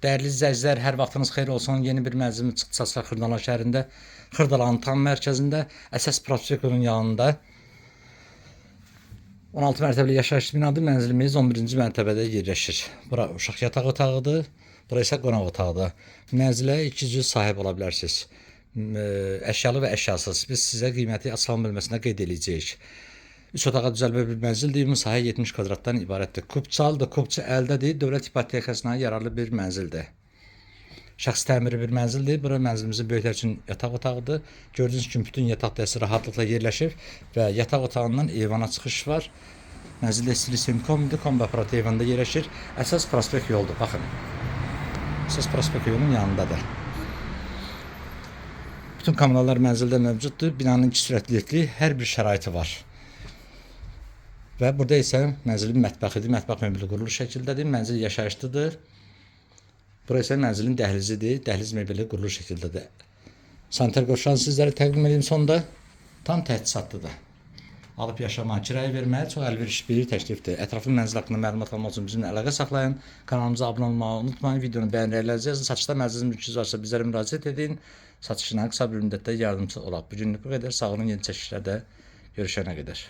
Değerli izləyicilər, hər vaxtınız xeyir olsun. Yeni bir mənzilin çıxdı Saçlar Xırdalan şəhərində, Xırdalanın tam mərkəzində, əsas prospektunun yanında 16 mərtəbəli yaşayış binadır. Mənzilimiz 11-ci mərtəbədə yerləşir. Bura uşaq yataq otağıdır, bura isə qonaq otağıdır. Mənzilə 2 cür sahib ola bilərsiniz. Əşyalı və əşyasız. Biz sizə qiyməti açılan bölməsində qeyd edəcəyik. 3 otağa düzəlmə bir mənzildir. Ümumi sahə 70 kvadratdan ibarətdir. Kubçalıdır, kubçu əldədir. Dövlət ipotekasına yararlı bir mənzildir. Şəxsi təmiri bir mənzildir. Bura mənzilimizin böyüklər üçün yataq otağıdır. Gördüyünüz kimi bütün yataq dəsti rahatlıqla yerləşir və yataq otağından eyvana çıxış var. Mənzildə istili semkomdur, kombi aparatı eyvanda yerləşir. Əsas prospekt yoldur. Baxın. Əsas prospekt yolunun yanındadır. Bütün kommunallar mənzildə mövcuddur. Binanın 2 sürətli liftli hər bir şəraiti var. Və burada isə mənzilin mətbəxidir. Mətbəx möbülü qurulu şəkildədir. Mənzil yaşayışlıdır. Bura isə mənzilin dəhlizidir. Dəhliz möbülü qurulu şəkildədir. Sanitar qovşağını sizlərə təqdim edeyim. Sonda tam təchizatlıdır. Alıb yaşamağa, kirayə verməyə çox əlverişli bir təklifdir. Ətraflı mənzil haqqında məlumat almaq üçün bizimlə əlaqə saxlayın. Kanalımıza abunə olmağı unutmayın. Videonu bəyənərlərinizi yazın. Satışda mənzilin mülkünüz varsa bizlərə müraciət edin. Satışına qısa bir müddətdə yardımcı olaq. Bugünlük bu qədər. Sağ olun, yeni çəkişlərdə görüşənə qədər.